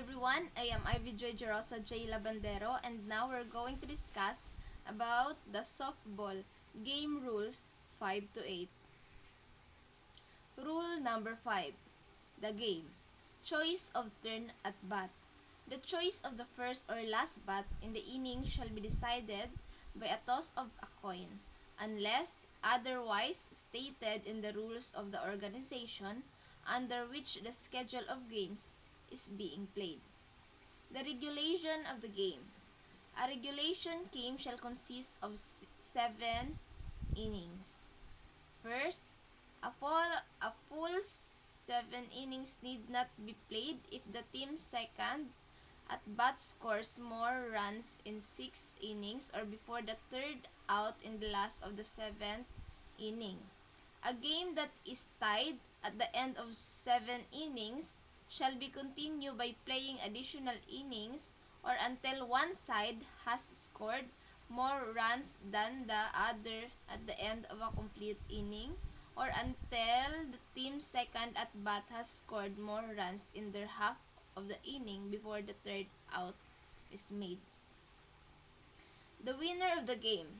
everyone, I am Jerusa Labandero, and now we're going to discuss about the softball game rules 5 to 8. Rule number 5. The game. Choice of turn at bat. The choice of the first or last bat in the inning shall be decided by a toss of a coin, unless otherwise stated in the rules of the organization under which the schedule of games is being played. The regulation of the game. A regulation game shall consist of 7 innings. First, a full 7 innings need not be played if the team second at bat scores more runs in 6 innings or before the third out in the last of the 7th inning. A game that is tied at the end of 7 innings shall be continued by playing additional innings or until one side has scored more runs than the other at the end of a complete inning, or until the team second at bat has scored more runs in their half of the inning before the third out is made. The winner of the game.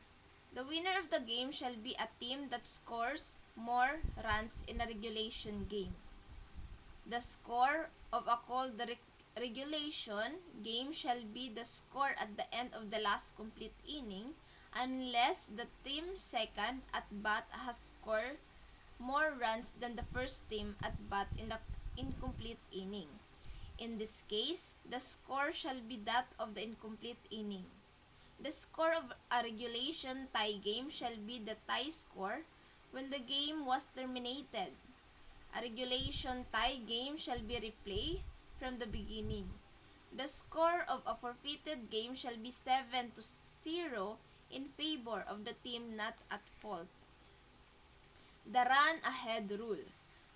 The winner of the game shall be a team that scores more runs in a regulation game. The score of a called regulation game shall be the score at the end of the last complete inning, unless the team second at bat has scored more runs than the first team at bat in the incomplete inning. In this case, the score shall be that of the incomplete inning. The score of a regulation tie game shall be the tie score when the game was terminated. A regulation tie game shall be replayed from the beginning. The score of a forfeited game shall be 7-0 in favor of the team not at fault. The run-ahead rule.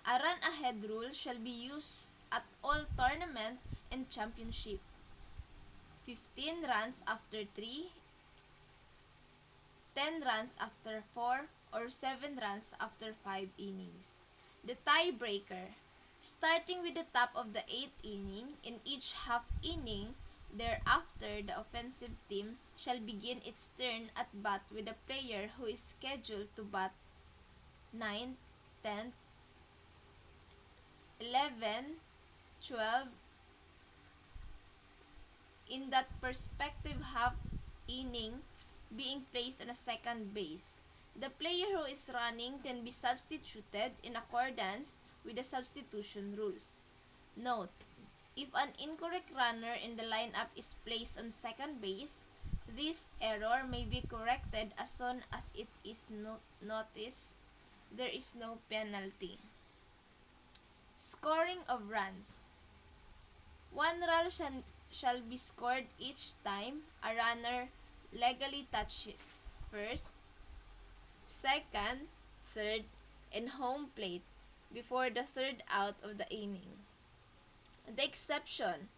A run-ahead rule shall be used at all tournament and championship. 15 runs after 3, 10 runs after 4, or 7 runs after 5 innings. The tiebreaker. Starting with the top of the 8th inning, in each half inning thereafter, the offensive team shall begin its turn at bat with a player who is scheduled to bat 9th, 10th, 11th, 12th in that perspective half inning being placed on a second base. The player who is running can be substituted in accordance with the substitution rules. Note: if an incorrect runner in the lineup is placed on second base, this error may be corrected as soon as it is noticed. There is no penalty. Scoring of runs. 1 run shall be scored each time a runner legally touches first, second, third, and home plate before the third out of the inning. The exception: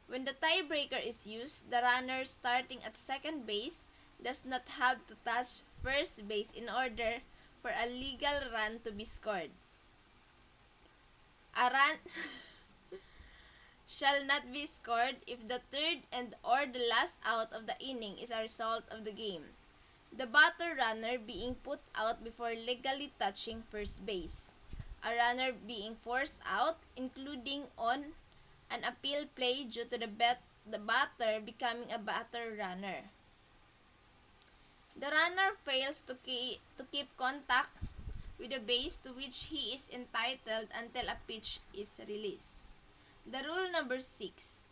when the tiebreaker is used, the runner starting at second base does not have to touch first base in order for a legal run to be scored. A run shall not be scored if the third and or the last out of the inning is a result of the game, the batter runner being put out before legally touching first base, a runner being forced out, including on an appeal play due to the batter becoming a batter runner. The runner fails to keep contact with the base to which he is entitled until a pitch is released. The rule number 6.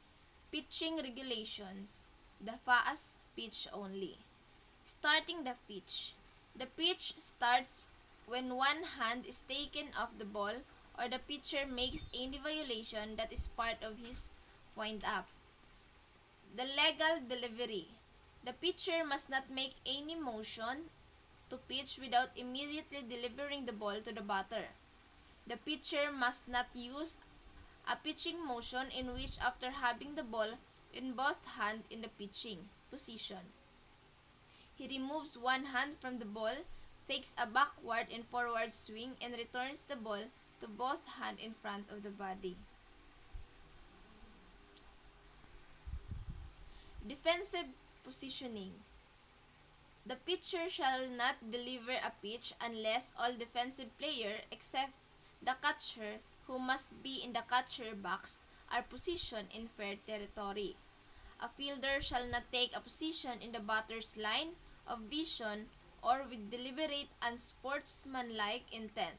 Pitching regulations. The fast pitch only. Starting the pitch. The pitch starts when one hand is taken off the ball or the pitcher makes any violation that is part of his wind-up. The legal delivery. The pitcher must not make any motion to pitch without immediately delivering the ball to the batter. The pitcher must not use a pitching motion in which, after having the ball in both hands in the pitching position, he removes one hand from the ball, takes a backward and forward swing, and returns the ball to both hands in front of the body. Defensive positioning. The pitcher shall not deliver a pitch unless all defensive players except the catcher, who must be in the catcher box, are positioned in fair territory. A fielder shall not take a position in the batter's line of vision or with deliberate unsportsmanlike intent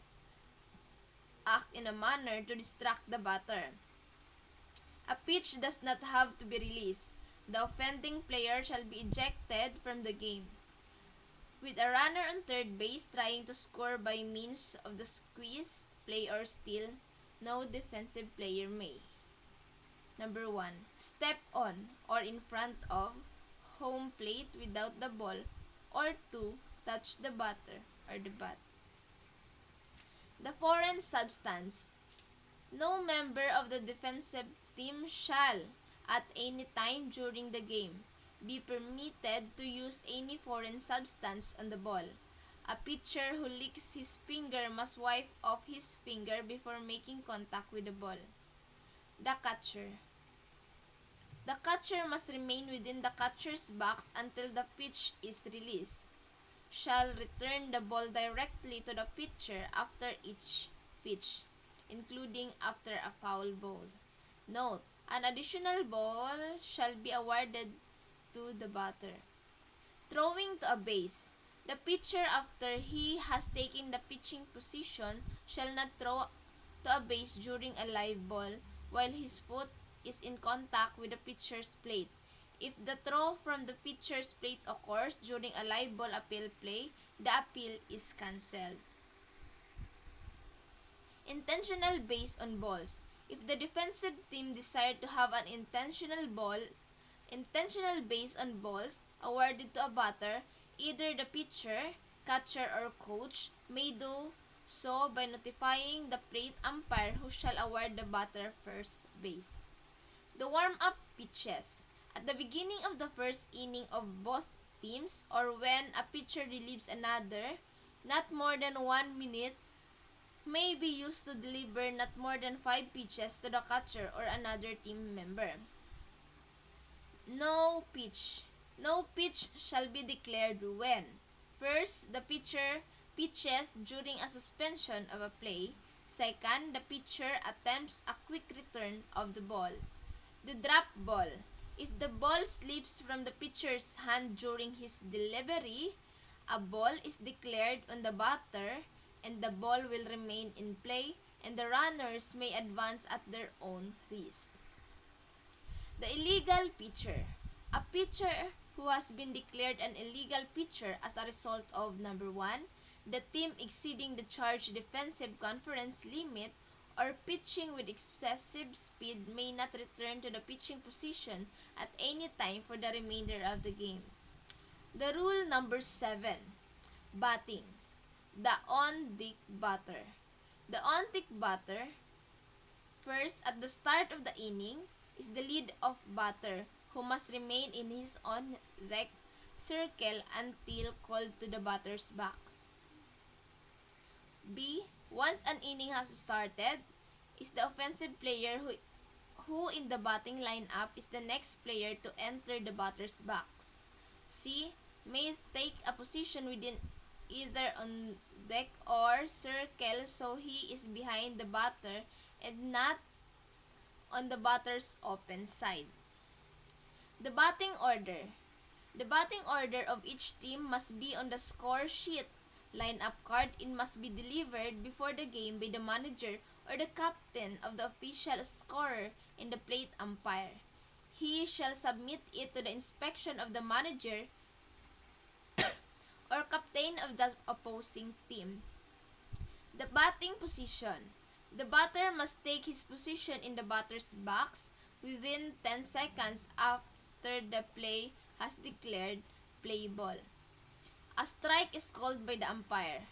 act in a manner to distract the batter. A pitch does not have to be released. The offending player shall be ejected from the game. With a runner on third base trying to score by means of the squeeze, play or steal, no defensive player may. Number 1. Step on or in front of home plate without the ball, or 2. Touch the batter or the bat. The foreign substance. No member of the defensive team shall, at any time during the game, be permitted to use any foreign substance on the ball. A pitcher who licks his finger must wipe off his finger before making contact with the ball. The catcher. The catcher must remain within the catcher's box until the pitch is released. Shall return the ball directly to the pitcher after each pitch, including after a foul ball. Note: an additional ball shall be awarded to the batter. Throwing to a base. The pitcher, after he has taken the pitching position, shall not throw to a base during a live ball while his foot is in contact with the pitcher's plate. If the throw from the pitcher's plate occurs during a live ball appeal play, the appeal is cancelled. Intentional base on balls. If the defensive team desired to have an intentional base on balls awarded to a batter, either the pitcher, catcher, or coach may do so by notifying the plate umpire, who shall award the batter first base. The warm-up pitches. At the beginning of the first inning of both teams, or when a pitcher relieves another, not more than 1 minute may be used to deliver not more than 5 pitches to the catcher or another team member. No pitch. No pitch shall be declared when: first, the pitcher pitches during a suspension of a play; second, the pitcher attempts a quick return of the ball. The drop ball. If the ball slips from the pitcher's hand during his delivery, a ball is declared on the batter, and the ball will remain in play, and the runners may advance at their own risk. The illegal pitcher. A pitcher who has been declared an illegal pitcher as a result of: number 1, the team exceeding the charged defensive conference limit, or pitching with excessive speed, may not return to the pitching position at any time for the remainder of the game. The rule number 7. Batting. The on-deck batter. The on-deck batter, first at the start of the inning, is the lead-off batter, who must remain in his on-deck circle until called to the batter's box. B. Once an inning has started, is the offensive player who in the batting lineup is the next player to enter the batter's box. C. May take a position within either on deck or circle, so he is behind the batter and not on the batter's open side. The batting order. The batting order of each team must be on the score sheet. Lineup card in must be delivered before the game by the manager or the captain of the official scorer in the plate umpire. He shall submit it to the inspection of the manager or captain of the opposing team. The batting position. The batter must take his position in the batter's box within 10 seconds after the play has declared play ball. A strike is called by the umpire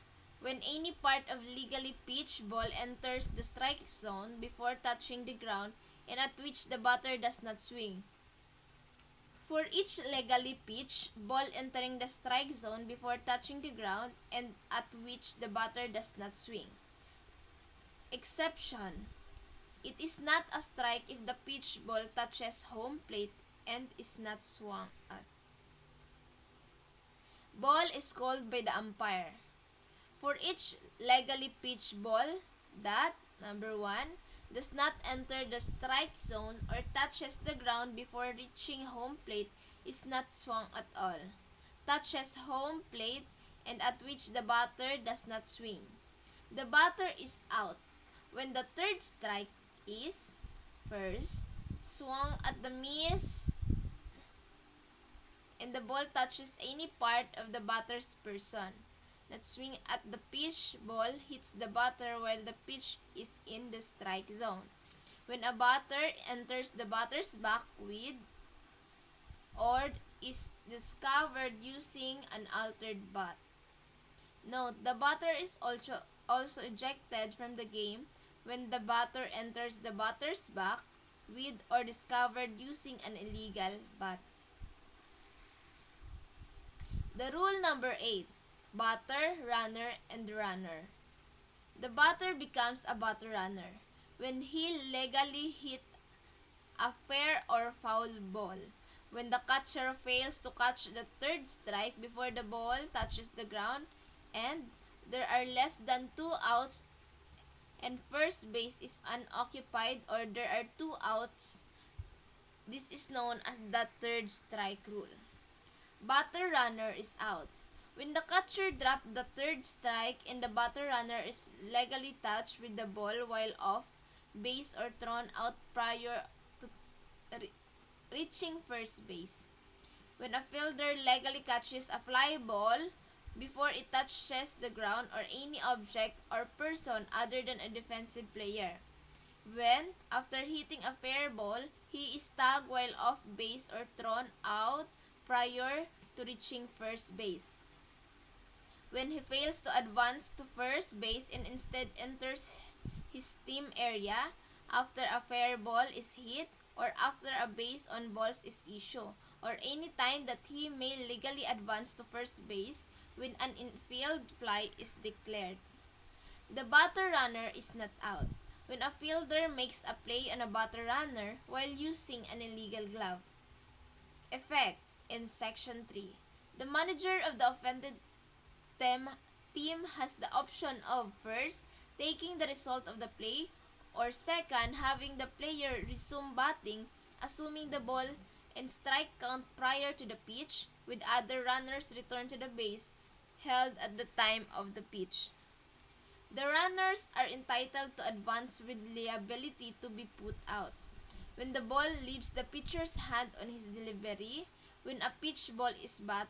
when any part of legally pitched ball enters the strike zone before touching the ground and at which the batter does not swing. For each legally pitched ball entering the strike zone before touching the ground and at which the batter does not swing. Exception: it is not a strike if the pitched ball touches home plate and is not swung at. Ball is called by the umpire. For each legally pitched ball that, number 1, does not enter the strike zone or touches the ground before reaching home plate is not swung at all. Touches home plate and at which the batter does not swing, the batter is out. When the third strike is, first, swung at the miss and the ball touches any part of the batter's person. Not swing at the pitch ball hits the batter while the pitch is in the strike zone. When a batter enters the batter's back with or is discovered using an altered bat. Note, the batter is also ejected from the game when the batter enters the batter's back with or discovered using an illegal bat. The rule number 8. Batter, runner, and runner. The batter becomes a batter runner when he legally hit a fair or foul ball. When the catcher fails to catch the third strike before the ball touches the ground and there are less than 2 outs and first base is unoccupied or there are 2 outs, this is known as the third strike rule. Batter runner is out. When the catcher dropped the third strike and the batter runner is legally touched with the ball while off base or thrown out prior to reaching first base. When a fielder legally catches a fly ball before it touches the ground or any object or person other than a defensive player. When, after hitting a fair ball, he is tagged while off base or thrown out prior to reaching first base. When he fails to advance to first base and instead enters his team area after a fair ball is hit or after a base on balls is issued, or any time that he may legally advance to first base when an infield fly is declared. The batter runner is not out when a fielder makes a play on a batter runner while using an illegal glove. Effect in Section 3. The manager of the offended team has the option of, first, taking the result of the play, or second, having the player resume batting, assuming the ball and strike count prior to the pitch, with other runners return to the base held at the time of the pitch. The runners are entitled to advance with liability to be put out. When the ball leaves the pitcher's hand on his delivery, when a pitch ball is bat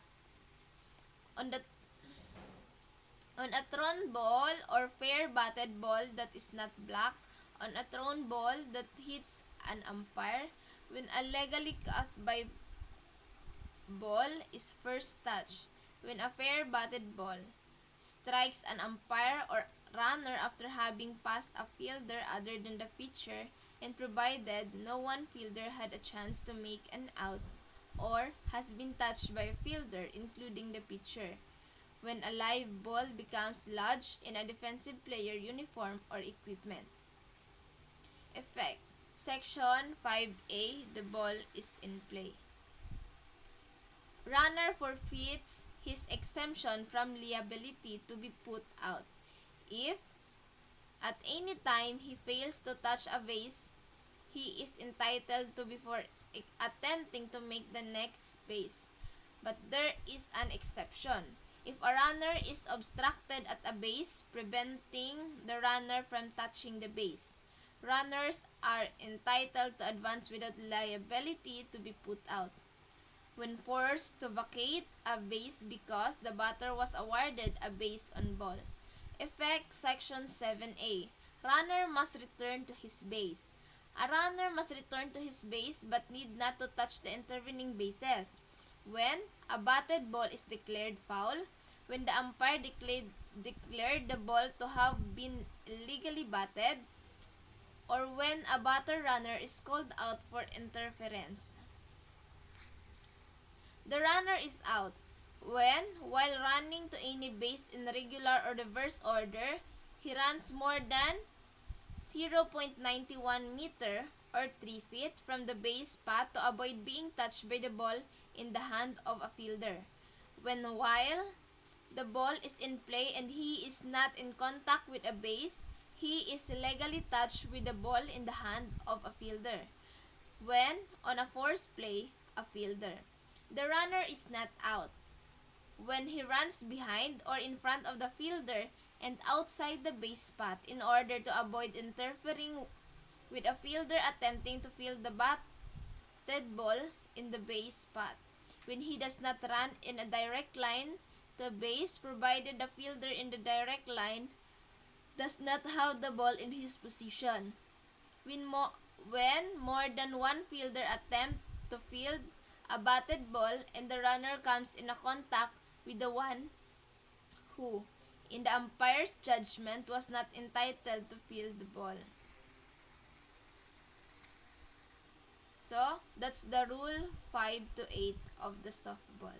on a thrown ball or fair batted ball that is not blocked, on a thrown ball that hits an umpire, when a legally caught by ball is first touch, when a fair batted ball strikes an umpire or runner after having passed a fielder other than the pitcher, and provided no one fielder had a chance to make an out or has been touched by a fielder including the pitcher, when a live ball becomes lodged in a defensive player uniform or equipment. Effect. Section 5A. The ball is in play. Runner forfeits his exemption from liability to be put out if, at any time he fails to touch a base, he is entitled to before attempting to make the next base. But there is an exception. If a runner is obstructed at a base, preventing the runner from touching the base, runners are entitled to advance without liability to be put out. When forced to vacate a base because the batter was awarded a base on ball. Effect Section 7A. Runner must return to his base. A runner must return to his base but need not to touch the intervening bases. When a batted ball is declared foul, when the umpire declared the ball to have been illegally batted, or when a batter runner is called out for interference. The runner is out when, while running to any base in regular or reverse order, he runs more than 0.91 meter or 3 feet from the base path to avoid being touched by the ball in the hand of a fielder. While the ball is in play and he is not in contact with a base, he is legally touched with the ball in the hand of a fielder. When on a forced play, a fielder, the runner is not out. When he runs behind or in front of the fielder and outside the base path in order to avoid interfering with a fielder attempting to field the batted ball in the base path. When he does not run in a direct line to base, provided the fielder in the direct line does not have the ball in his position. When more than one fielder attempt to field a batted ball and the runner comes in a contact with the one who, in the umpire's judgment, was not entitled to field the ball. So, that's the rule 5 to 8 of the softball.